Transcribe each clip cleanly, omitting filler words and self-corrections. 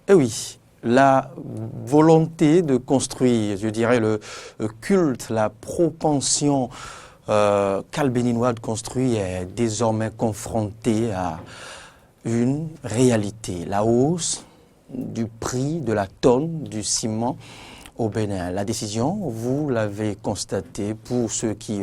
Eh oui, la volonté de construire, je dirais le culte, la propension qu'a le Béninois de construire est désormais confronté à une réalité, la hausse du prix de la tonne du ciment au Bénin. La décision, vous l'avez constaté pour ceux qui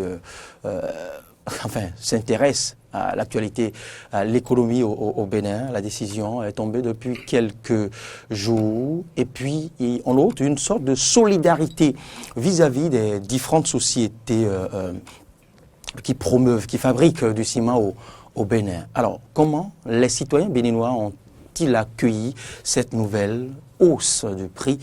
s'intéressent à l'actualité, à l'économie au Bénin. La décision est tombée depuis quelques jours. Et puis, on note une sorte de solidarité vis-à-vis des différentes sociétés qui promeuvent, qui fabriquent du ciment au Bénin. Alors, comment les citoyens béninois ont-ils accueilli cette nouvelle hausse du prix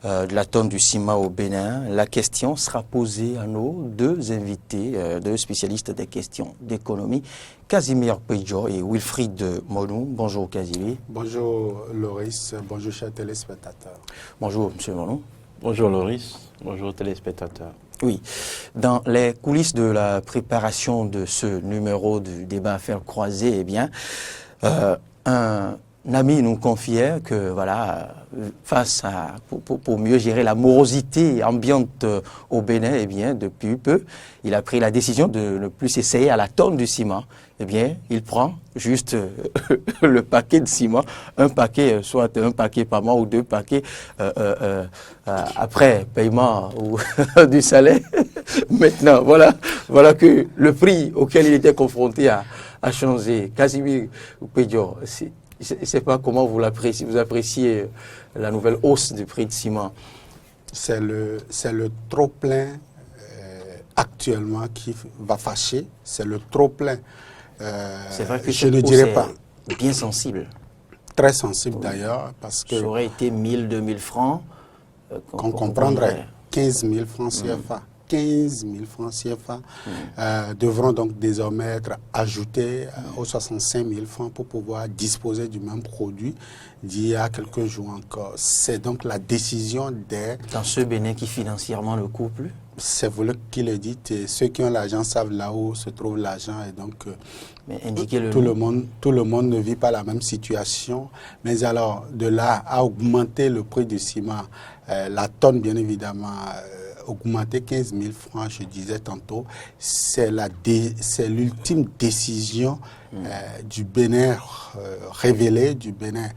de la tonne du ciment au Bénin? La question sera posée à nos deux invités, deux spécialistes des questions d'économie, Casimir Pejo et Wilfried Monou. Bonjour Casimir. Bonjour Loris, bonjour chers téléspectateurs. Bonjour Monsieur Monou. Bonjour Loris, bonjour téléspectateurs. Oui, dans les coulisses de la préparation de ce numéro du débat Affaires croisées, eh bien, un ami nous confiait que, voilà, pour mieux gérer la morosité ambiante au Bénin, eh bien, depuis peu, il a pris la décision de ne plus s'essayer à la tonne du ciment. Eh bien, il prend juste le paquet de ciment, un paquet, soit un paquet par mois ou deux paquets après paiement du salaire. Maintenant, voilà que le prix auquel il était confronté a changé. Casimir Pejo, je ne sais pas comment vous l'appréciez, vous appréciez la nouvelle hausse du prix de ciment. C'est le trop-plein actuellement qui va fâcher. C'est le trop-plein. C'est vrai que je ne dirais pas. Bien sensible. Très sensible d'ailleurs, parce que... Ça aurait été 1000, 2000 francs. Qu'on comprendrait. 15 000 francs CFA. 15 000 francs CFA devront donc désormais être ajoutés aux 65 000 francs pour pouvoir disposer du même produit d'il y a quelques jours encore. C'est donc la décision des... Dans ce Bénin qui financièrement ne court plus? C'est vous qui le dites, et ceux qui ont l'argent savent là où se trouve l'argent, et donc tout le monde ne vit pas la même situation. Mais alors, de là à augmenter le prix du ciment, la tonne bien évidemment, augmenter 15 000 francs, je disais tantôt, c'est l'ultime décision du Bénin révélé, du Bénin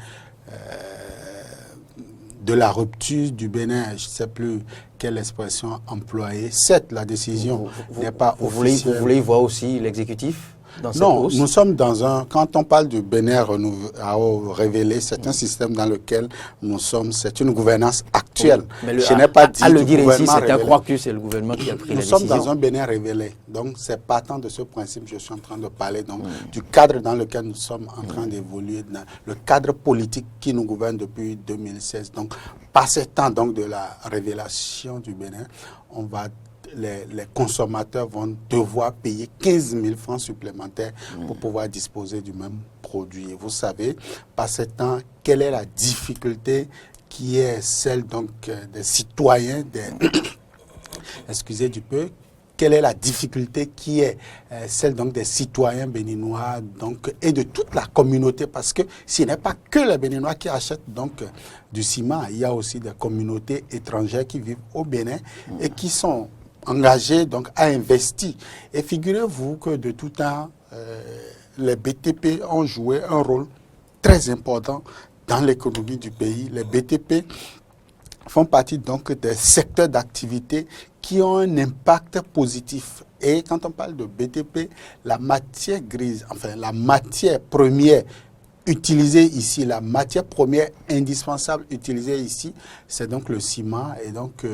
de la rupture du Bénin, je ne sais plus quelle expression employer. Certes, la décision n'est pas officielle. Vous voulez y voir aussi l'exécutif dans cette Non, hausse? nous sommes dans un... Quand on parle du Bénin révélé, c'est un système dans lequel nous sommes. C'est une gouvernance actuelle. Mais je n'ai pas dit à le dire ici, c'est révélé. à croire que c'est le gouvernement qui a pris la décision. Nous sommes dans un Bénin révélé. Donc, c'est partant de ce principe que je suis en train de parler. Donc, du cadre dans lequel nous sommes en train d'évoluer, le cadre politique qui nous gouverne depuis 2016. Donc, par ce temps donc, de la révélation du Bénin, les consommateurs vont devoir payer 15 000 francs supplémentaires pour pouvoir disposer du même produit. Et vous savez, par ce temps, quelle est la difficulté qui est celle donc des citoyens, excusez du peu, quelle est la difficulté qui est celle donc des citoyens béninois donc, et de toute la communauté, parce que ce n'est pas que les Béninois qui achètent donc du ciment, il y a aussi des communautés étrangères qui vivent au Bénin et qui sont engagés donc à investir. Et figurez-vous que de tout temps, les BTP ont joué un rôle très important dans l'économie du pays. Les BTP font partie donc des secteurs d'activité qui ont un impact positif. Et quand on parle de BTP, la matière grise, enfin la matière première utilisée ici, la matière première indispensable utilisée ici, c'est donc le ciment. Et donc,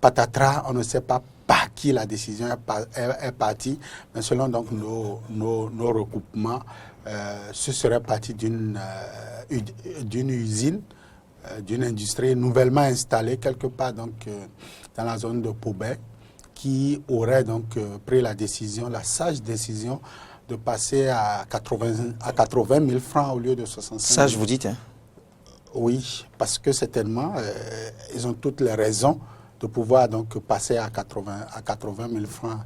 patatras, on ne sait pas par qui la décision est partie, mais selon donc nos recoupements, ce serait parti d'une usine, d'une industrie nouvellement installée quelque part donc, dans la zone de Pobet, qui aurait donc pris la décision, la sage décision de passer à 80 000 francs au lieu de 65 000. Sage, vous dites, hein? Oui, parce que certainement, ils ont toutes les raisons de pouvoir donc passer à 80 000 francs,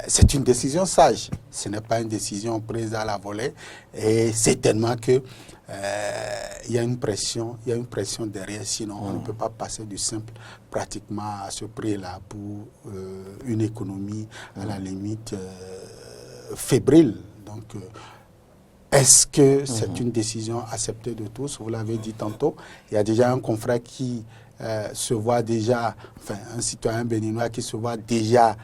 c'est une décision sage. Ce n'est pas une décision prise à la volée. Et certainement que il y a une pression derrière. Sinon, on ne peut pas passer du simple pratiquement à ce prix-là pour une économie à la limite fébrile. Donc, est-ce que c'est une décision acceptée de tous? Vous l'avez dit tantôt, il y a déjà un confrère qui se voit déjà, enfin un citoyen béninois qui se voit déjà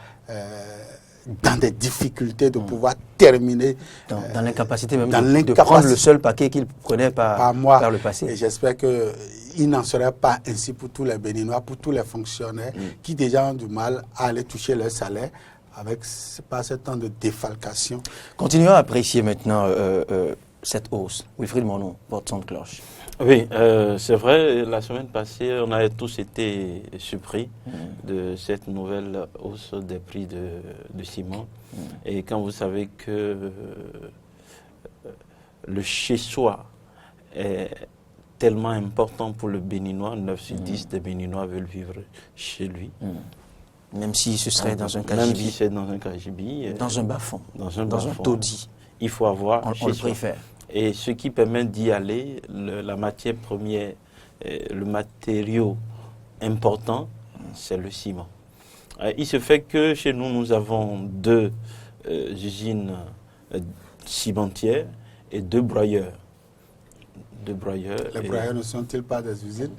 dans des difficultés de pouvoir terminer. Dans l'incapacité même de prendre le seul paquet qu'il prenait par le passé. Et j'espère qu'il n'en serait pas ainsi pour tous les Béninois, pour tous les fonctionnaires qui déjà ont du mal à aller toucher leur salaire avec pas ce temps de défalcation. Continuons à apprécier maintenant cette hausse. Wilfried Morneau, votre son de cloche. Oui, c'est vrai, la semaine passée, on a tous été surpris de cette nouvelle hausse des prix de ciment. Et quand vous savez que le chez-soi est tellement important pour le Béninois, 9 sur 10 des Béninois veulent vivre chez lui. Même si ce serait dans un cagibi. Même si c'est dans un cagibi. Dans un bas-fond. Dans un taudis. Il faut avoir on le préfère. Et ce qui permet d'y aller, la matière première, le matériau important, c'est le ciment. Il se fait que chez nous, nous avons 2 usines cimentières et 2 broyeurs. Les broyeurs ne sont-ils pas des usines?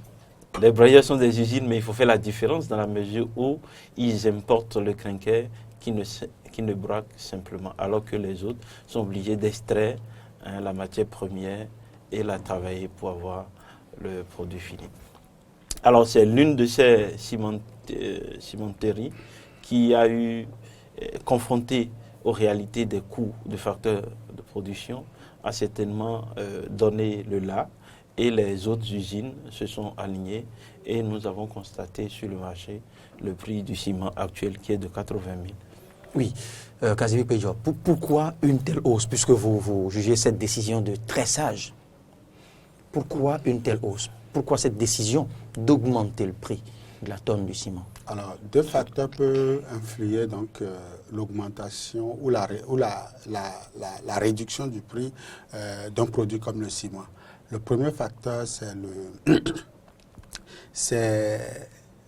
Les broyeurs sont des usines, mais il faut faire la différence dans la mesure où ils importent le clinker qui ne braque simplement, alors que les autres sont obligés d'extraire la matière première et la travailler pour avoir le produit fini. Alors c'est l'une de ces cimenteries qui a eu confronté aux réalités des coûts de facteurs de production, a certainement donné le là. Et les autres usines se sont alignées et nous avons constaté sur le marché le prix du ciment actuel qui est de 80 000. Oui, Kazebi Péjo, pourquoi une telle hausse, puisque vous jugez cette décision de très sage? Pourquoi une telle hausse? Pourquoi cette décision d'augmenter le prix de la tonne du ciment? Alors, 2 facteurs peuvent influer donc l'augmentation ou la réduction du prix d'un produit comme le ciment. Le premier facteur, c'est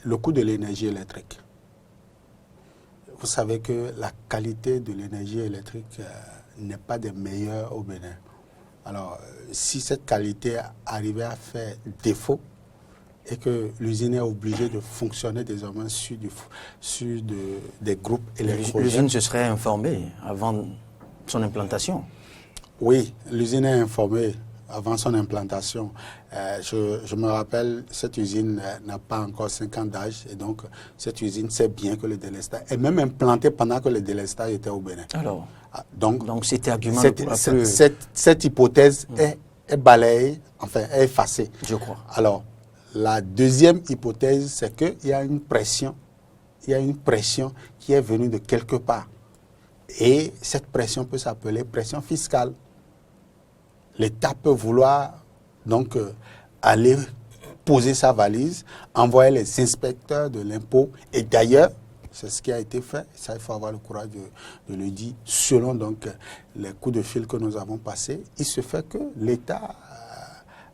le coût de l'énergie électrique. Vous savez que la qualité de l'énergie électrique n'est pas des meilleures au Bénin. Alors, si cette qualité arrivait à faire défaut et que l'usine est obligée de fonctionner désormais sur des groupes électrogènes... L'usine se serait informée avant son implantation? Oui, l'usine est informée avant son implantation. Je me rappelle, cette usine n'a pas encore 5 ans d'âge et donc cette usine sait bien que le délestage est même implanté pendant que le délestage était au Bénin. Alors, donc cet argument... Cette hypothèse est balayée, enfin est effacée. Je crois. Alors, la deuxième hypothèse, c'est qu'il y a une pression. Il y a une pression qui est venue de quelque part. Et cette pression peut s'appeler pression fiscale. L'État peut vouloir donc aller poser sa valise, envoyer les inspecteurs de l'impôt. Et d'ailleurs, c'est ce qui a été fait. Ça, il faut avoir le courage de le dire. Selon donc les coups de fil que nous avons passés, il se fait que l'État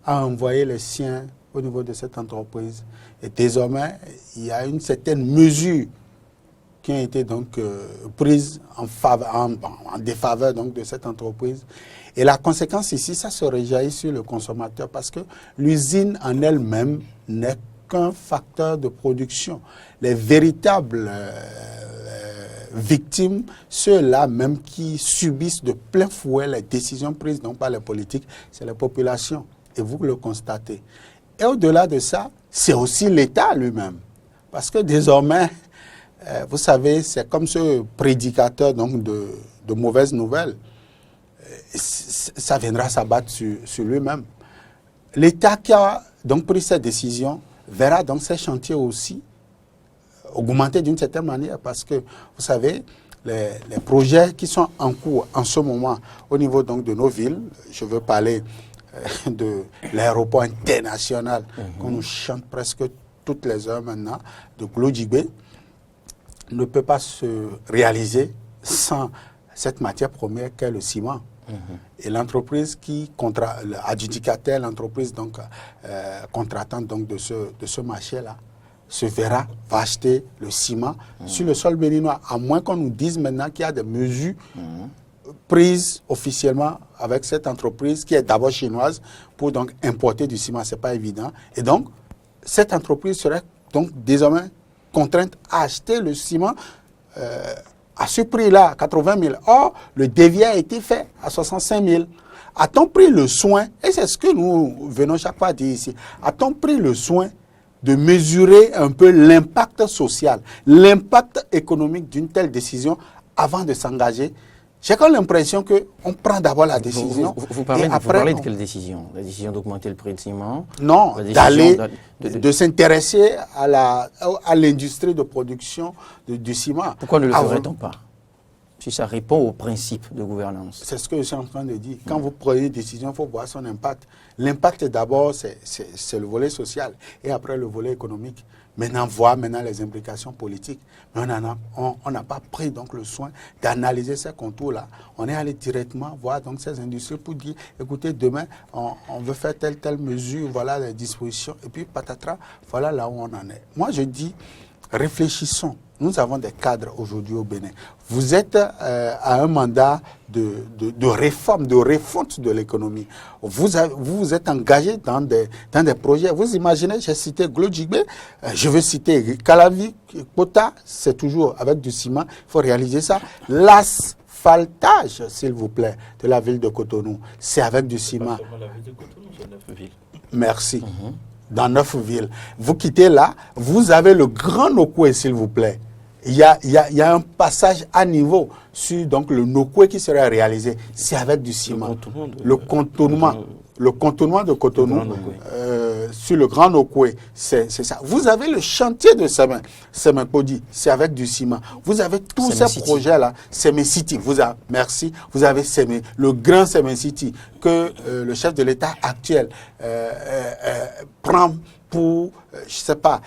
a envoyé les siens au niveau de cette entreprise. Et désormais, il y a une certaine mesure qui a été donc prise en défaveur donc de cette entreprise. Et la conséquence ici, ça se rejaillit sur le consommateur parce que l'usine en elle-même n'est qu'un facteur de production. Les véritables victimes, ceux-là même qui subissent de plein fouet les décisions prises donc par les politiques, c'est la population. Et vous le constatez. Et au-delà de ça, c'est aussi l'État lui-même. Parce que désormais, vous savez, c'est comme ce prédicateur donc, de mauvaises nouvelles. Ça viendra s'abattre sur lui-même. L'État qui a donc pris cette décision verra donc ces chantiers aussi augmenter d'une certaine manière parce que, vous savez, les projets qui sont en cours en ce moment au niveau donc de nos villes, je veux parler de l'aéroport international qu'on nous chante presque toutes les heures maintenant, de Glodjibé, ne peut pas se réaliser sans cette matière première qu'est le ciment. Et l'entreprise qui adjudicataire, l'entreprise donc contratante donc de ce marché-là, va acheter le ciment sur le sol béninois, à moins qu'on nous dise maintenant qu'il y a des mesures prises officiellement avec cette entreprise qui est d'abord chinoise pour donc importer du ciment. C'est pas évident. Et donc, cette entreprise serait donc désormais contrainte à acheter le ciment à ce prix-là, 80 000. Or, le devis a été fait à 65 000. A-t-on pris le soin, et c'est ce que nous venons chaque fois dire ici, a-t-on pris le soin de mesurer un peu l'impact social, l'impact économique d'une telle décision avant de s'engager? J'ai comme l'impression qu'on prend d'abord la décision. Vous parlez de quelle décision? La décision d'augmenter le prix du ciment? Non, de s'intéresser à l'industrie de production du ciment. Pourquoi ne le ferait-on pas? Si ça répond au principe de gouvernance. C'est ce que je suis en train de dire. Quand vous prenez une décision, il faut voir son impact. L'impact, d'abord, c'est le volet social et après le volet économique. Maintenant, voir les implications politiques. Mais on n'a pas pris donc le soin d'analyser ces contours-là. On est allé directement voir donc ces industries pour dire, écoutez, demain, on veut faire telle mesure, voilà les dispositions. Et puis, patatras, voilà là où on en est. Moi, je dis, réfléchissons. Nous avons des cadres aujourd'hui au Bénin. Vous êtes à un mandat de réforme, de refonte de l'économie. Vous êtes engagé dans des projets. Vous imaginez, j'ai cité Glodjibé, je veux citer Calavi, Kota, c'est toujours avec du ciment. Il faut réaliser ça. L'asphaltage, s'il vous plaît, de la ville de Cotonou, c'est avec du ciment. Pas seulement la ville de Cotonou, c'est 9 villes. Merci. Dans 9 villes. Vous quittez là, vous avez le Grand Nokoué, s'il vous plaît. Il y a un passage à niveau sur donc, le Nokoué qui sera réalisé. C'est avec du ciment. Le contournement de Cotonou sur le Grand Nokoué, c'est ça. Vous avez le chantier de Semen-Kodi, c'est avec du ciment. Vous avez tous ces projets-là. Semen City, merci. Vous avez le grand Semen City que le chef de l'État actuel prend pour, je sais pas,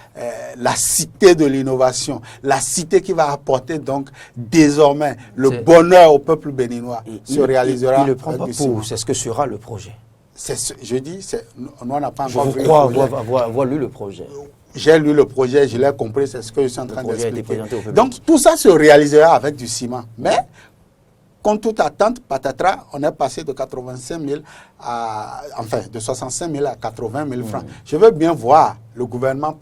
la cité de l'innovation, la cité qui va apporter donc désormais le bonheur au peuple béninois se réalisera. Il le prend pas pour, c'est ce que sera le projet. Je dis, nous on n'a pas encore vu le projet. Je crois avoir lu le projet. J'ai lu le projet, je l'ai compris, c'est ce que je suis en train d'expliquer. Donc tout ça se réalisera avec du ciment. Mais contre toute attente, patatras, on est passé de 85 000 de 65 000 à 80 000 francs. Je veux bien voir le gouvernement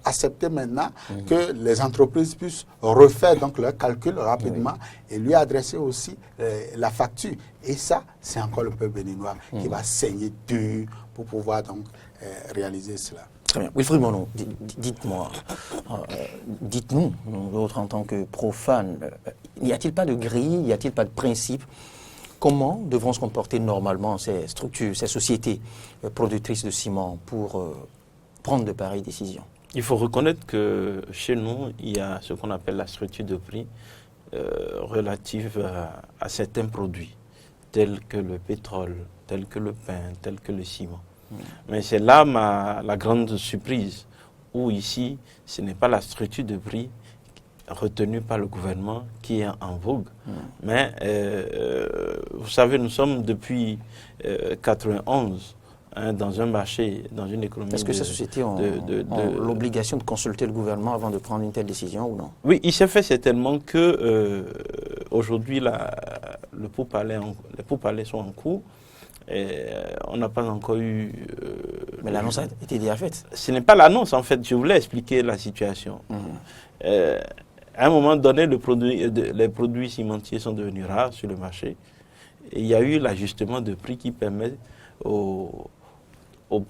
accepter maintenant que les entreprises puissent refaire donc leur calcul rapidement et lui adresser aussi la facture. Et ça, c'est encore le peuple béninois qui va saigner dur pour pouvoir donc réaliser cela. Très bien. Wilfried Monod, dites-moi, dites-nous, nous autres en tant que profanes, n'y a-t-il pas de grille, n'y a-t-il pas de principe? Comment devront se comporter normalement ces structures, ces sociétés productrices de ciment pour prendre de pareilles décisions? Il faut reconnaître que chez nous, il y a ce qu'on appelle la structure de prix relative à certains produits, tels que le pétrole, tels que le pain, tels que le ciment. Mais c'est là la grande surprise, où ici, ce n'est pas la structure de prix retenue par le gouvernement qui est en vogue. Mais vous savez, nous sommes depuis 1991 dans un marché, dans une économie. Est-ce que ces sociétés ont l'obligation de consulter le gouvernement avant de prendre une telle décision ou non? Oui, il s'est fait certainement que aujourd'hui, les pourparlers sont en cours. Et on n'a pas encore eu... Mais l'annonce a été déjà faite. Ce n'est pas l'annonce, en fait. Je voulais expliquer la situation. À un moment donné, les produits cimentiers sont devenus rares sur le marché. Et il y a eu l'ajustement de prix qui permet aux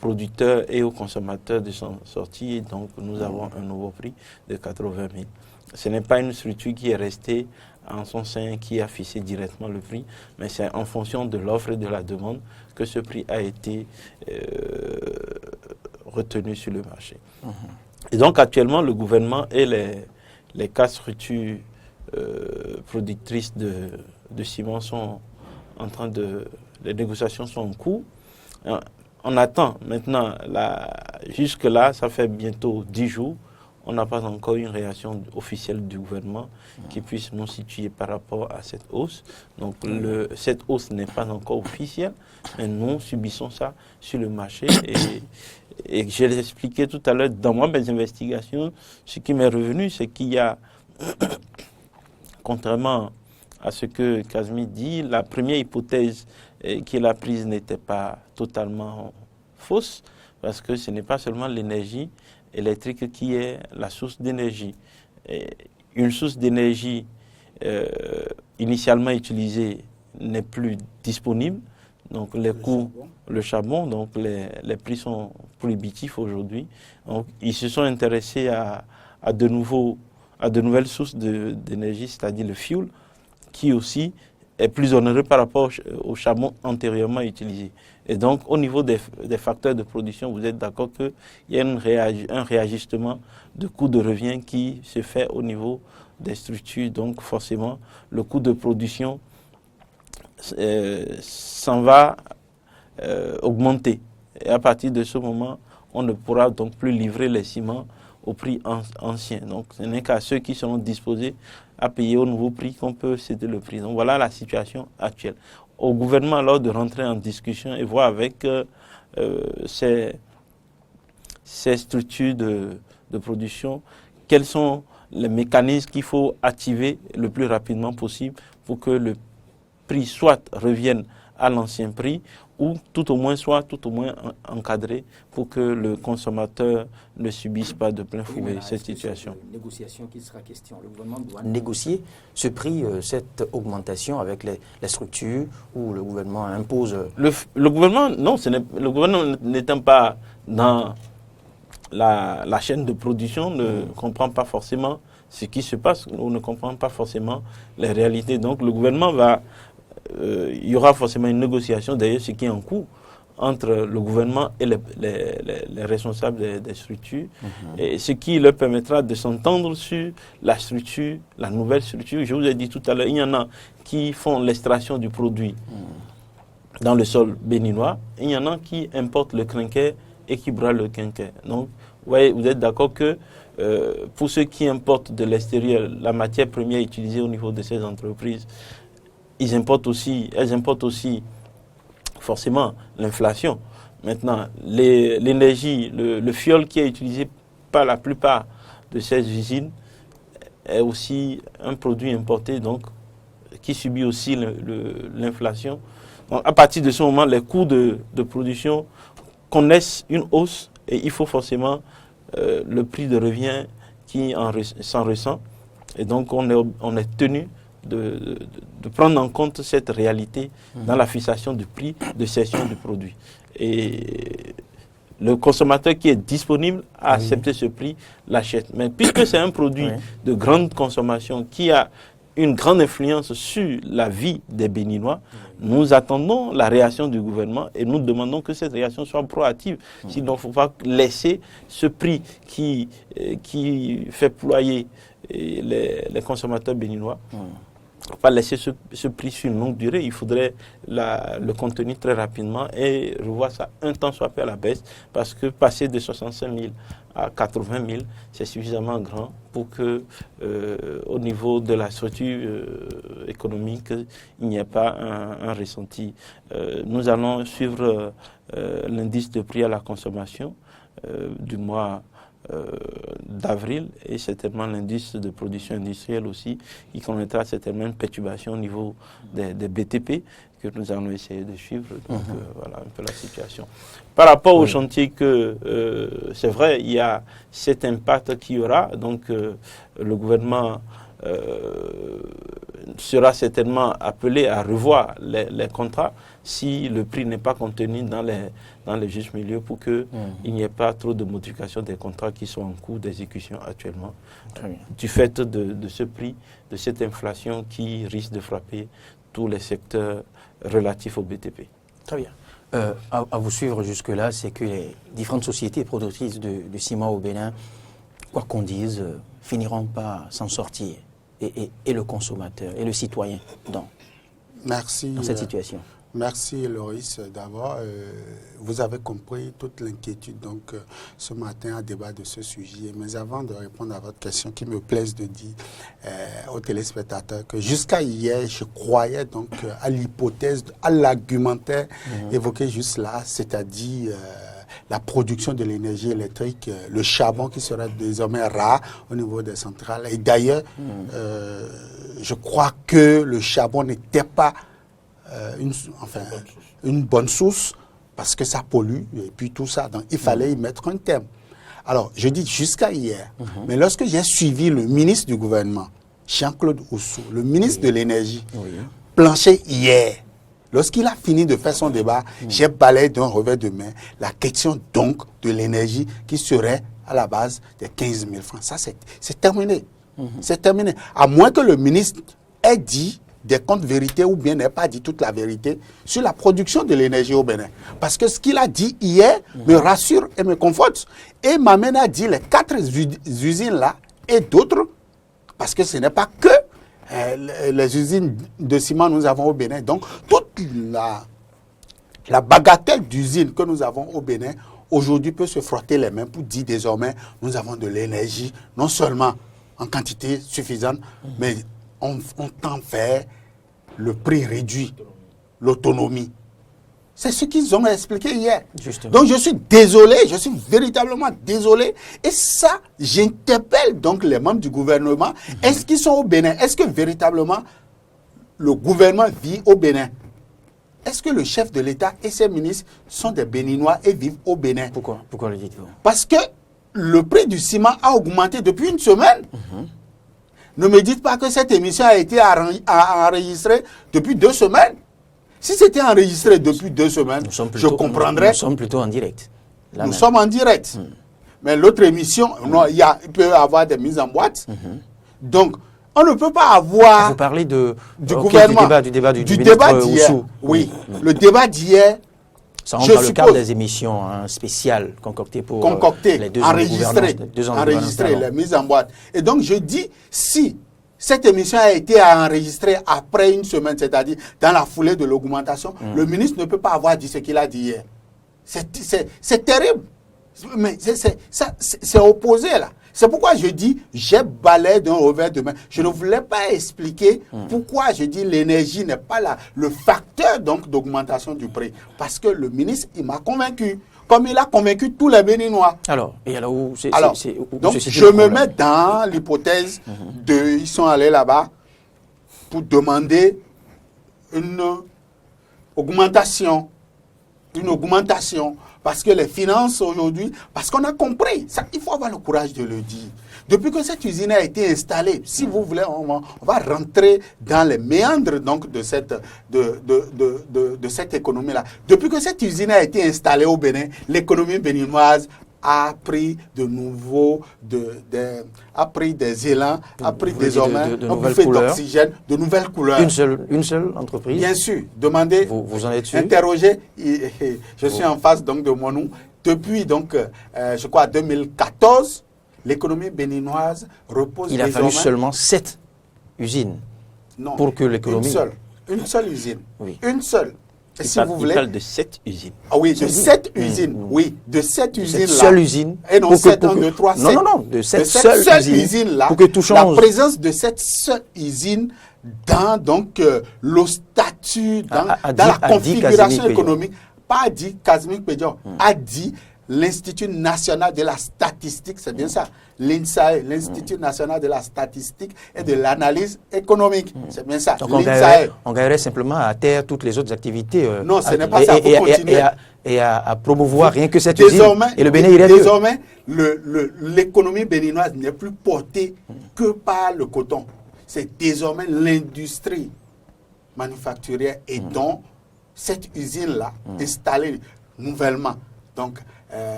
producteurs et aux consommateurs de s'en sortir. Et donc, nous avons un nouveau prix de 80 000. Ce n'est pas une structure qui est restée en son sein, qui a fixé directement le prix, mais c'est en fonction de l'offre et de la demande que ce prix a été retenu sur le marché. Et donc actuellement, le gouvernement et les 4 structures productrices de ciment sont en train les négociations sont en cours. on attend maintenant, jusque-là, ça fait bientôt 10 jours, on n'a pas encore une réaction officielle du gouvernement qui puisse nous situer par rapport à cette hausse. Donc cette hausse n'est pas encore officielle, mais nous subissons ça sur le marché. Et je l'ai expliqué tout à l'heure, dans mes investigations, ce qui m'est revenu, c'est qu'il y a, contrairement à ce que Kazmi dit, la première hypothèse qu'il a prise n'était pas totalement fausse, parce que ce n'est pas seulement l'énergie électrique qui est la source d'énergie. Une source d'énergie initialement utilisée n'est plus disponible, donc les coûts, le charbon, donc les prix sont prohibitifs aujourd'hui. Donc ils se sont intéressés à de nouvelles sources d'énergie, c'est-à-dire le fuel, qui aussi est plus onéreux par rapport au charbon antérieurement utilisé. Et donc, au niveau des facteurs de production, vous êtes d'accord qu'il y a un réajustement de coût de revient qui se fait au niveau des structures. Donc, forcément, le coût de production s'en va augmenter. Et à partir de ce moment, on ne pourra donc plus livrer les ciments au prix ancien. Donc, ce n'est qu'à ceux qui seront disposés à payer au nouveau prix qu'on peut céder le prix. Donc, voilà la situation actuelle. Au gouvernement, alors, de rentrer en discussion et voir avec ces structures de production quels sont les mécanismes qu'il faut activer le plus rapidement possible pour que le prix soit revienne à l'ancien prix ou tout au moins encadré pour que le consommateur ne subisse pas de plein fouet cette situation. C'est une négociation qui sera question. Le gouvernement doit négocier ce prix, cette augmentation avec les structures où le gouvernement impose. Le gouvernement, non, le gouvernement n'étant pas dans la chaîne de production, ne comprend pas forcément ce qui se passe ou ne comprend pas forcément les réalités. Donc le gouvernement il y aura forcément une négociation, d'ailleurs ce qui est en cours, entre le gouvernement et les responsables des structures, et ce qui leur permettra de s'entendre sur la structure, la nouvelle structure. Je vous ai dit tout à l'heure, il y en a qui font l'extraction du produit dans le sol béninois, et il y en a qui importent le crinquet et qui brûlent le crinquet. Donc, vous êtes d'accord que pour ceux qui importent de l'extérieur, la matière première utilisée au niveau de ces entreprises, elles importent aussi forcément l'inflation. Maintenant, l'énergie, le fioul qui est utilisé par la plupart de ces usines est aussi un produit importé, donc qui subit aussi l'inflation. Donc, à partir de ce moment, les coûts de production connaissent une hausse et il faut forcément le prix de revient qui s'en ressent. Et donc, on est tenu de prendre en compte cette réalité dans la fixation du prix de cession du produit. Et le consommateur qui est disponible à accepter ce prix l'achète. Mais puisque c'est un produit de grande consommation qui a une grande influence sur la vie des Béninois, nous attendons la réaction du gouvernement et nous demandons que cette réaction soit proactive. Sinon, il ne faut pas laisser ce prix qui fait ployer les consommateurs béninois. Il ne faut pas laisser ce prix sur une longue durée. Il faudrait le contenir très rapidement et revoir ça un temps soit peu à la baisse, parce que passer de 65 000 à 80 000, c'est suffisamment grand pour que, au niveau de la structure économique, il n'y ait pas un ressenti. Nous allons suivre l'indice de prix à la consommation du mois d'avril et certainement l'indice de production industrielle aussi, qui connaîtra certainement une perturbation au niveau des BTP que nous allons essayer de suivre. Donc voilà un peu la situation. Par rapport au chantier c'est vrai, il y a cet impact qu'il y aura, donc le gouvernement sera certainement appelé à revoir les contrats si le prix n'est pas contenu dans les justes milieux pour qu'il n'y ait pas trop de modifications des contrats qui sont en cours d'exécution actuellement. Du fait de ce prix, de cette inflation qui risque de frapper tous les secteurs relatifs au BTP. Très bien. À vous suivre jusque-là, c'est que les différentes sociétés productrices de ciment au Bénin, quoi qu'on dise, finiront par s'en sortir. Et le consommateur, et le citoyen, donc. Merci. dans cette situation? Merci Loris. D'abord, vous avez compris toute l'inquiétude ce matin à débat de ce sujet. Mais avant de répondre à votre question, qu'il me plaise de dire aux téléspectateurs que jusqu'à hier, je croyais à l'hypothèse, à l'argumentaire évoqué juste là, c'est-à-dire la production de l'énergie électrique, le charbon qui sera désormais rare au niveau des centrales. Et d'ailleurs, je crois que le charbon n'était pas une bonne source parce que ça pollue et puis tout ça. Donc, il fallait y mettre un terme. Alors, je dis jusqu'à hier. Mais lorsque j'ai suivi le ministre du gouvernement, Jean-Claude Oussou, le ministre de l'énergie, planché hier, lorsqu'il a fini de faire son débat, j'ai balayé d'un revers de main la question donc de l'énergie qui serait à la base des 15 000 francs. Ça, c'est terminé. C'est terminé. À moins que le ministre ait dit des comptes vérités ou bien n'ait pas dit toute la vérité sur la production de l'énergie au Bénin. Parce que ce qu'il a dit hier me rassure et me conforte. Et m'amène à dire les 4 usines-là et d'autres, parce que ce n'est pas que les usines de ciment que nous avons au Bénin. Donc, toute la bagatelle d'usines que nous avons au Bénin, aujourd'hui peut se frotter les mains pour dire désormais, nous avons de l'énergie, non seulement en quantité suffisante, mais on tend vers le prix réduit, l'autonomie. C'est ce qu'ils ont expliqué hier. Justement. Donc je suis désolé, je suis véritablement désolé. Et ça, j'interpelle donc les membres du gouvernement. Est-ce qu'ils sont au Bénin? Est-ce que véritablement le gouvernement vit au Bénin? Est-ce que le chef de l'État et ses ministres sont des Béninois et vivent au Bénin? Pourquoi le dites-vous? Parce que le prix du ciment a augmenté depuis une semaine. Ne me dites pas que cette émission a été enregistrée depuis 2 semaines. Si c'était enregistré depuis 2 semaines, je comprendrais. Nous sommes plutôt en direct. Nous sommes en direct. Mais l'autre émission, il peut y avoir des mises en boîte. Donc, on ne peut pas avoir... Vous parlez du gouvernement. Du débat d'hier. Oui, le débat d'hier... Ça rentre dans le cadre des émissions spéciales concoctées pour les 2 ans de gouvernance. Enregistrées, les mises en boîte. Et donc, je dis, si cette émission a été enregistrée après une semaine, c'est-à-dire dans la foulée de l'augmentation, le ministre ne peut pas avoir dit ce qu'il a dit hier. C'est terrible. Mais c'est opposé, là. C'est pourquoi je dis, j'ai balayé d'un revers de main. Je ne voulais pas expliquer pourquoi je dis l'énergie n'est pas le facteur donc d'augmentation du prix. Parce que le ministre, il m'a convaincu. Comme il a convaincu tous les Béninois. Donc, je me mets dans l'hypothèse ils sont allés là-bas pour demander une augmentation. Parce que les finances aujourd'hui, parce qu'on a compris, ça, il faut avoir le courage de le dire. Depuis que cette usine a été installée, si vous voulez, on va rentrer dans les méandres donc, de cette économie-là. Depuis que cette usine a été installée au Bénin, l'économie béninoise a pris des élans, a pris désormais de nouvelles couleurs, d'oxygène, de nouvelles couleurs. Une seule entreprise? Bien sûr. Demandez, vous en êtes sûr? Interrogez. Je suis en face donc de mon nom. Depuis donc, je crois 2014, l'économie béninoise repose. Il a fallu seulement 7 usines pour que l'économie. Une seule usine. Oui. Une seule. Il parle de 7 usines. Ah oui, de 7 usines. Oui, de 7 usines-là. Cette seule usine. Et non, 7, 1, 2, 3, 7. Non, de cette seule usine-là. Pour que tout change. La présence de cette seule usine dans donc, le statut, dans la configuration économique, pas dit Casimir Pédion, a dit l'Institut national de la statistique, c'est bien ça, l'INSAE, l'Institut national de la statistique et de l'analyse économique, c'est bien ça. Donc on gagnerait simplement à terre toutes les autres activités. Non, ce n'est pas ça, vous continuez. Et à promouvoir rien que cette usine. Et le Bénin irait mieux. Désormais, l'économie béninoise n'est plus portée que par le coton. C'est désormais l'industrie manufacturière et donc cette usine-là, installée nouvellement, donc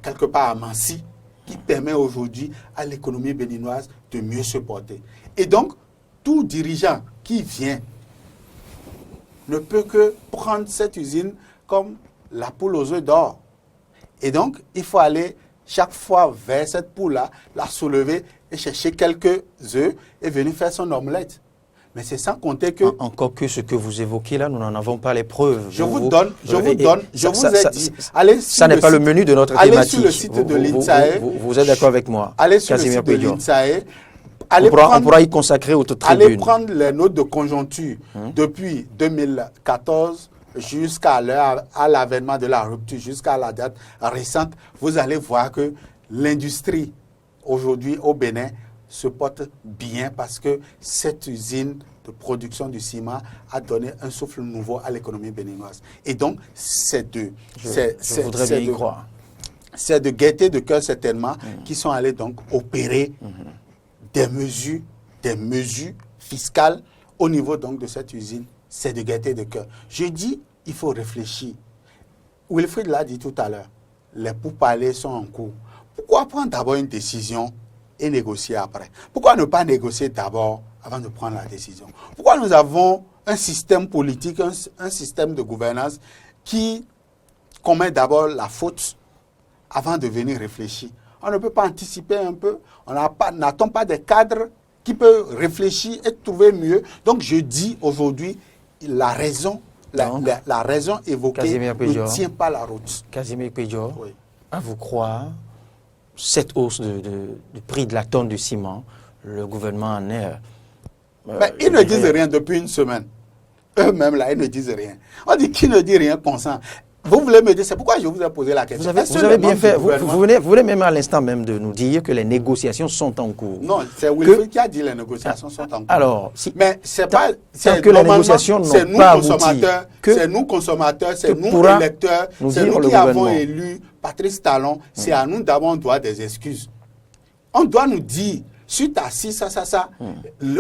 quelque part à Mansi, qui permet aujourd'hui à l'économie béninoise de mieux se porter. Et donc, tout dirigeant qui vient ne peut que prendre cette usine comme la poule aux œufs d'or. Et donc, il faut aller chaque fois vers cette poule-là, la soulever et chercher quelques œufs et venir faire son omelette. Mais c'est sans compter que... Encore que ce que vous évoquez là, nous n'en avons pas les preuves. Je vous ai dit, ça n'est pas le menu de notre allez thématique. Sur le site de l'INSAE. Vous êtes d'accord avec moi? Allez sur le site de l'INSAE. On pourra y consacrer autre tribune. Allez prendre les notes de conjoncture depuis 2014 jusqu'à l'avènement de la rupture, jusqu'à la date récente. Vous allez voir que l'industrie aujourd'hui au Bénin se porte bien parce que cette usine de production du ciment a donné un souffle nouveau à l'économie béninoise. Et donc, c'est de gaieté de cœur certainement qui sont allés donc opérer des mesures fiscales au niveau donc de cette usine. C'est de gaieté de cœur. Je dis, il faut réfléchir. Wilfried l'a dit tout à l'heure, les pourparlers sont en cours. Pourquoi prendre d'abord une décision et négocier après? Pourquoi ne pas négocier d'abord avant de prendre la décision? Pourquoi nous avons un système politique, un système de gouvernance qui commet d'abord la faute avant de venir réfléchir? On ne peut pas anticiper un peu. On n'attend pas des cadres qui peuvent réfléchir et trouver mieux. Donc je dis aujourd'hui, la raison évoquée ne tient pas la route. Casimir Pédior, à vous croire, cette hausse du prix de la tonne du ciment, le gouvernement en est... ils ne disent rien depuis une semaine. Eux-mêmes, là, ils ne disent rien. On dit qui ne dit rien consent. Vous voulez me dire, c'est pourquoi je vous ai posé la question. Vous avez bien fait. Vous venez même à l'instant même de nous dire que les négociations sont en cours. Non, c'est Wilfried qui a dit que les négociations sont en cours. Alors, mais c'est pas... Tant que les négociations n'ont pas abouti, c'est nous consommateurs, c'est nous électeurs, c'est nous qui avons élu Patrice Talon. C'est à nous d'abord, on doit des excuses. On doit nous dire... Suite à ça,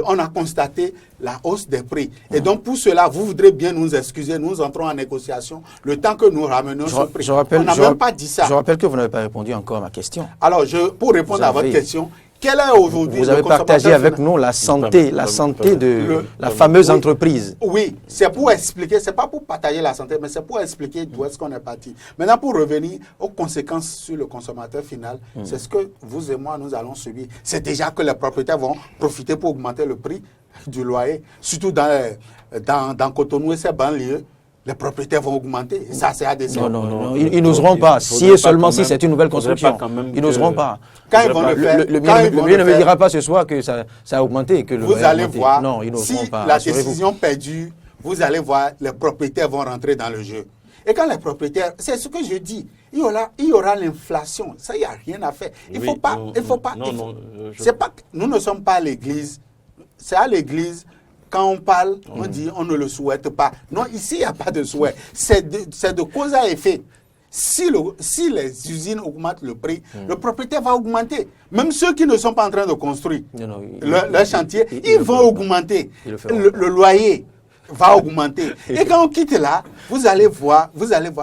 on a constaté la hausse des prix. Et donc, pour cela, vous voudrez bien nous excuser, nous entrons en négociation, le temps que nous ramenons ce prix. On n'a même pas dit ça. Je rappelle que vous n'avez pas répondu encore à ma question. Alors, pour répondre à votre question, quel est aujourd'hui vous avez partagé avec nous la santé de la fameuse entreprise. Oui, c'est pour expliquer, c'est pas pour partager la santé, mais c'est pour expliquer d'où est-ce qu'on est parti. Maintenant, pour revenir aux conséquences sur le consommateur final, c'est ce que vous et moi, nous allons subir. C'est déjà que les propriétaires vont profiter pour augmenter le prix du loyer, surtout dans Cotonou et ses banlieues. Les propriétaires vont augmenter. Et ça, c'est à dessein. Non. Ils n'oseront pas. Si et seulement si c'est une nouvelle construction. Ils n'oseront pas. Quand ils vont le faire, le bien ne me dira pas ce soir que ça a augmenté et que le vous allez voir. Non, ils n'oseront pas. Si la décision perdue, vous allez voir, les propriétaires vont rentrer dans le jeu. Et quand les propriétaires, c'est ce que je dis, il y aura l'inflation. Ça, il n'y a rien à faire. Il faut pas. C'est pas. Nous ne sommes pas à l'église. C'est à l'église. Quand on parle, on dit on ne le souhaite pas. Non, ici, il n'y a pas de souhait. C'est de cause à effet. Si les usines augmentent le prix, le propriétaire va augmenter. Même ceux qui ne sont pas en train de construire leur chantier, ils vont augmenter. Le loyer va augmenter. Et quand on quitte là, vous allez voir,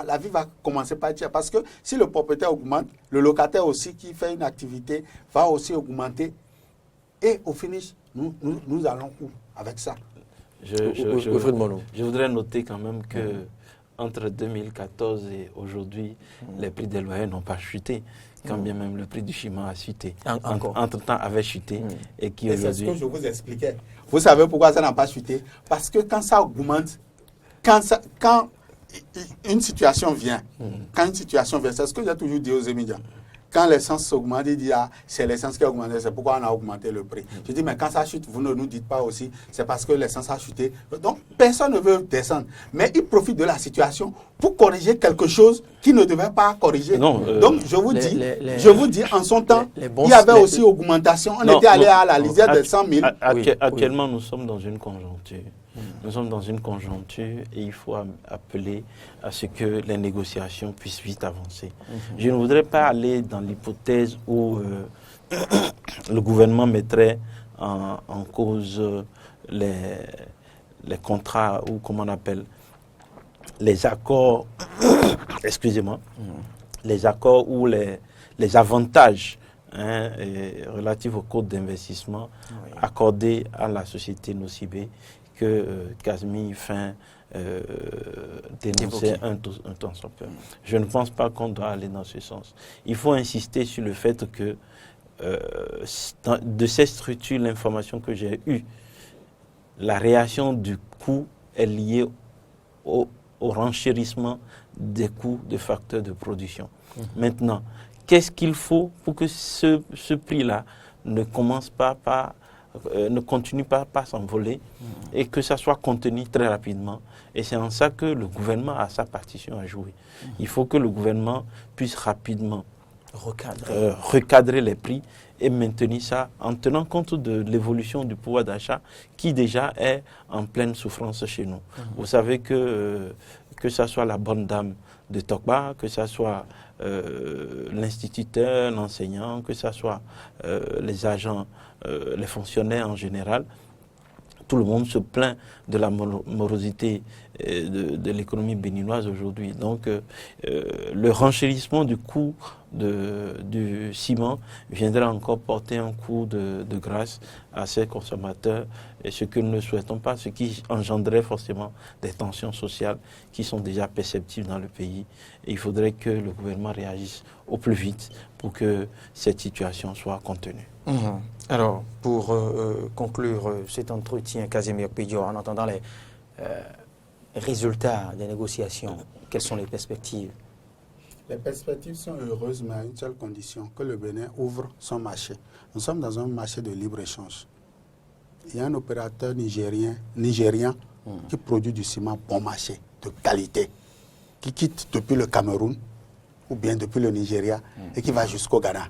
la vie va commencer par tirer. Parce que si le propriétaire augmente, le locataire aussi qui fait une activité va aussi augmenter. Et au finish, nous allons où avec ça? Je voudrais noter quand même que entre 2014 et aujourd'hui, les prix des loyers n'ont pas chuté, quand bien même le prix du ciment a chuté. Entre-temps, avait chuté. Et c'est ce que je vous expliquais. Vous savez pourquoi ça n'a pas chuté? Parce que quand ça augmente, quand une situation vient, c'est ce que j'ai toujours dit aux émigrants. Quand l'essence augmente, il dit, c'est l'essence qui a augmenté, c'est pourquoi on a augmenté le prix. Je dis, mais quand ça chute, vous ne nous dites pas aussi, c'est parce que l'essence a chuté. Donc, personne ne veut descendre. Mais il profite de la situation pour corriger quelque chose qu'il ne devait pas corriger. Donc, je vous dis, en son temps, il y avait aussi augmentation. On était allé à la lisière des 100 000. Actuellement, nous sommes dans une conjoncture. Nous sommes dans une conjoncture et il faut appeler à ce que les négociations puissent vite avancer. Je ne voudrais pas aller dans l'hypothèse où le gouvernement mettrait en cause les contrats ou comment on appelle les accords, excusez-moi, les accords ou les avantages relatifs au code d'investissement accordés à la société Nocibé que Casimir Fin dénonçait un temps sans peur. Je ne pense pas qu'on doit aller dans ce sens. Il faut insister sur le fait que de ces structures, l'information que j'ai eue, la réaction du coût est liée au renchérissement des coûts de facteurs de production. Maintenant, qu'est-ce qu'il faut pour que ce prix-là ne continue pas à s'envoler et que ça soit contenu très rapidement. Et c'est en ça que le gouvernement a sa partition à jouer. Il faut que le gouvernement puisse rapidement recadrer les prix et maintenir ça en tenant compte de l'évolution du pouvoir d'achat qui déjà est en pleine souffrance chez nous. Vous savez que ça soit la bonne dame de Tokba, que ça soit l'instituteur, l'enseignant, que ça soit les agents, les fonctionnaires en général, tout le monde se plaint de la morosité de l'économie béninoise aujourd'hui. Donc, le renchérissement du coût du ciment viendra encore porter un coup de grâce à ces consommateurs, et ce que nous ne souhaitons pas, ce qui engendrerait forcément des tensions sociales qui sont déjà perceptibles dans le pays. Et il faudrait que le gouvernement réagisse au plus vite pour que cette situation soit contenue. Alors, pour conclure cet entretien, Casimir Pédior, en entendant les résultats des négociations, quelles sont les perspectives? Les perspectives sont heureuses, mais à une seule condition, que le Bénin ouvre son marché. Nous sommes dans un marché de libre-échange. Il y a un opérateur nigérien qui produit du ciment bon marché, de qualité, qui quitte depuis le Cameroun ou bien depuis le Nigeria et qui va jusqu'au Ghana.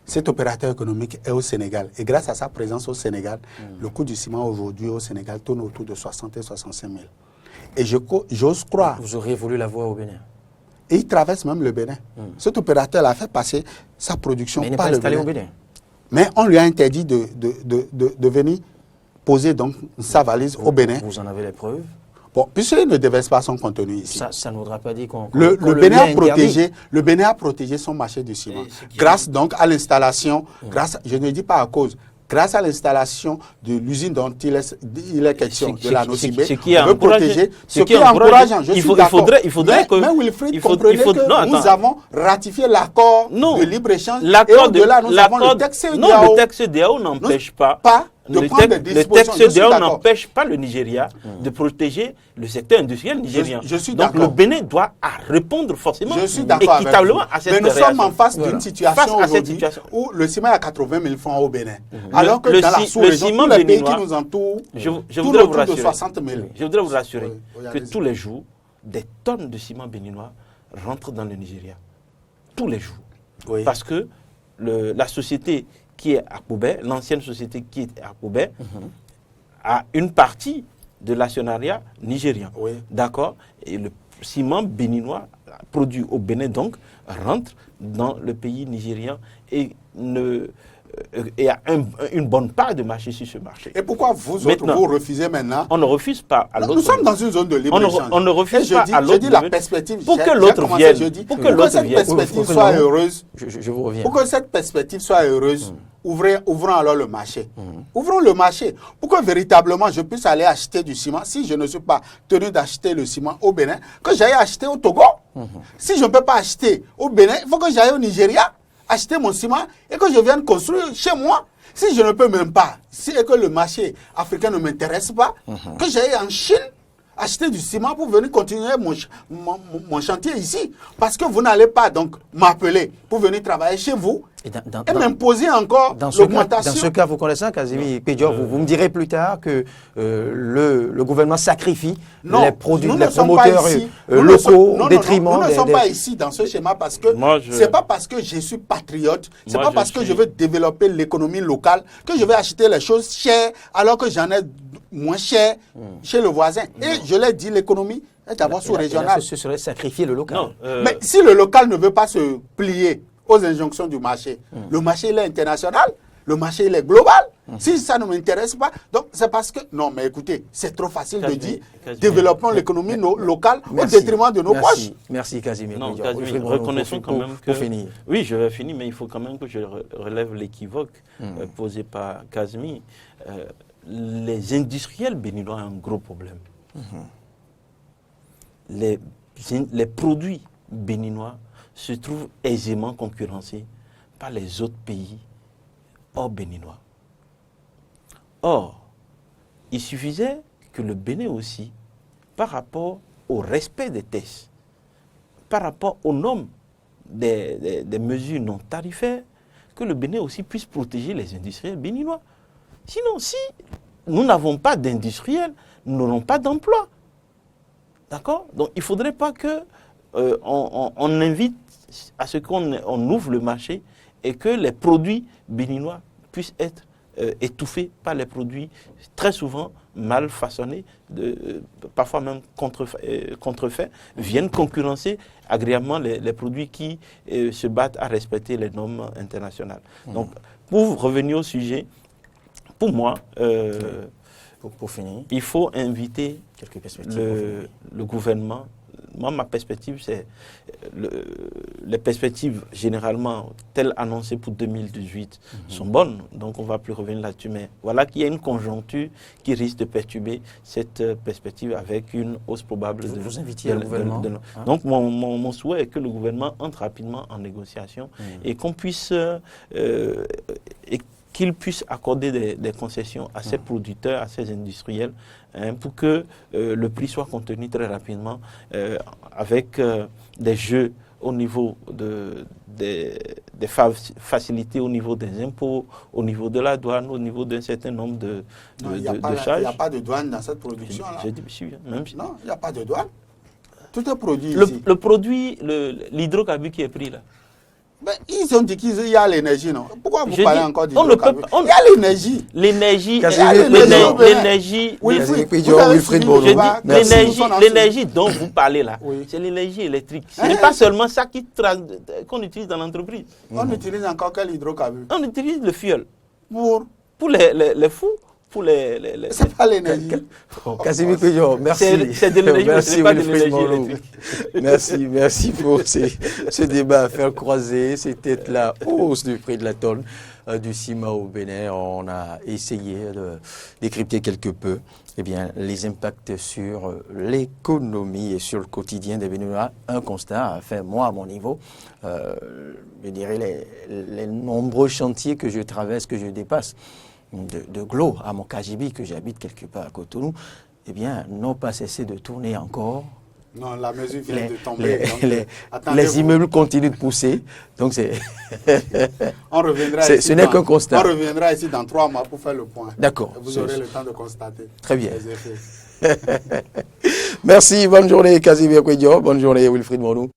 Cet opérateur économique est au Sénégal. Et grâce à sa présence au Sénégal, le coût du ciment aujourd'hui au Sénégal tourne autour de 60 et 65 000. Et j'ose croire... Vous auriez voulu la voir au Bénin? Et il traverse même le Bénin. Cet opérateur a fait passer sa production par le Bénin. Au Bénin. Mais on lui a interdit de venir poser donc sa valise au Bénin. Vous en avez les preuves? Bon, puisqu'il ne déverse pas son contenu ici. Ça ne voudra pas dire qu'on le Bénin a protégé son marché du ciment. Grâce donc à l'installation, je ne dis pas à cause, grâce à l'installation de l'usine dont il est question, de la Nocibé, on veut protéger, ce qui est encourageant. Je suis d'accord. Mais Wilfried, comprenez que nous avons ratifié l'accord de libre-échange et au-delà, nous avons le texte CEDEAO. Non, le texte CEDEAO n'empêche pas. Le texte CEDEAO n'empêche pas le Nigeria de protéger le secteur industriel nigérien. Je suis donc le Bénin doit répondre forcément équitablement à cette réaction. Mais nous sommes en face d'une situation aujourd'hui où le ciment est à 80 000 francs au Bénin. Alors que dans la sous-région, tous les pays qui nous entourent, tournent autour de 60 000. Je voudrais vous rassurer que tous les jours, des tonnes de ciment béninois rentrent dans le Nigeria. Tous les jours. Parce que la société qui est à Koubé, l'ancienne société qui est à Koubé, a une partie de l'actionnariat nigérien. D'accord? Et le ciment béninois produit au Bénin, donc, rentre dans le pays nigérien et a une bonne part de marché sur ce marché. Et pourquoi vous refusez maintenant? On ne refuse pas à l'autre. Nous sommes dans une zone de libre-échange. On ne refuse pas à l'autre. Je dis la perspective. Pour que l'autre vienne. Pour que cette perspective soit heureuse. Je vous reviens. Pour que cette perspective soit heureuse, ouvrons alors le marché. Ouvrons le marché pour que véritablement je puisse aller acheter du ciment. Si je ne suis pas tenu d'acheter le ciment au Bénin, que j'aille acheter au Togo. Si je ne peux pas acheter au Bénin, il faut que j'aille au Nigeria acheter mon ciment et que je vienne construire chez moi. Si je ne peux même pas, et que le marché africain ne m'intéresse pas, que j'aille en Chine acheter du ciment pour venir continuer mon chantier ici. Parce que vous n'allez pas donc m'appeler pour venir travailler chez vous et m'imposer encore l'augmentation. Dans ce cas, vous connaissez, Casimir Pédior, vous me direz plus tard que le gouvernement sacrifie les produits, les promoteurs locaux au détriment Nous ne sommes pas ici dans ce schéma parce que ce n'est pas parce que je suis patriote, ce n'est pas parce que je veux développer l'économie locale que je vais acheter les choses chères alors que j'en ai moins cher chez le voisin. Et je l'ai dit, l'économie est d'abord sous-régionale. Ce serait sacrifier le local. Mais si le local ne veut pas se plier aux injonctions du marché, le marché il est international, le marché il est global. Si ça ne m'intéresse pas, donc c'est parce que... Non, mais écoutez, c'est trop facile de dire développons l'économie locale au détriment de nos poches. Merci Casimir. Non, Casimir, reconnaissons quand même que... Pour finir. Oui, je vais finir, mais il faut quand même que je relève l'équivoque posé par Casimir. Les industriels béninois ont un gros problème. Les produits béninois se trouvent aisément concurrencés par les autres pays hors béninois. Or, il suffisait que le Bénin aussi, par rapport au respect des tests, par rapport aux normes des mesures non tarifaires, que le Bénin aussi puisse protéger les industriels béninois. Sinon, si nous n'avons pas d'industriels, nous n'aurons pas d'emploi. D'accord? Donc, il ne faudrait pas que on invite à ce qu'on ouvre le marché et que les produits béninois puissent être étouffés par les produits très souvent mal façonnés, parfois même contrefaits, viennent concurrencer agréablement les produits qui se battent à respecter les normes internationales. Donc, pour revenir au sujet, pour moi, pour finir, il faut inviter quelques perspectives le gouvernement. Moi, ma perspective, c'est les perspectives généralement telles annoncées pour 2018 sont bonnes, donc on ne va plus revenir là-dessus. Mais voilà qu'il y a une conjoncture qui risque de perturber cette perspective avec une hausse probable de... Vous invitiez le gouvernement Donc mon souhait est que le gouvernement entre rapidement en négociation et qu'on puisse... qu'il puisse accorder des concessions à ses producteurs, à ses industriels, pour que le prix soit contenu très rapidement avec des jeux au niveau des facilités au niveau des impôts, au niveau de la douane, au niveau d'un certain nombre de charges. Il n'y a pas de douane dans cette production-là. Non, il n'y a pas de douane. Tout est produit ici. Le produit, l'hydrocarbure qui est pris là. Ben, ils ont dit qu'il y a l'énergie, non? Pourquoi vous parlez encore d'hydrocarbures? Il y a l'énergie. L'énergie dont vous parlez là, c'est l'énergie électrique. Ce n'est pas seulement ça qu'on utilise dans l'entreprise. On utilise encore quel hydrocarbure? On utilise le fioul. Pour les fous. C'est pas l'énergie. Casimir Pédior, merci. C'est de l'énergie, mais ce n'est pas de l'énergie électrique. Merci pour ce débat à faire croiser. C'était la hausse du prix de la tonne du ciment au Bénin. On a essayé de décrypter quelque peu les impacts sur l'économie et sur le quotidien des Béninois. Un constat à faire, moi, à mon niveau, je dirais les nombreux chantiers que je traverse, que je dépasse, de Glo à mon Kajibi, que j'habite quelque part à Cotonou, n'ont pas cessé de tourner encore. Non, la mesure vient de tomber. Les immeubles continuent de pousser. Donc on reviendra ce n'est qu'un constat. On reviendra ici dans 3 mois pour faire le point. D'accord. Vous aurez le temps de constater. Très bien. Merci, bonne journée Casimir Pédior, bonne journée Wilfried Mornou.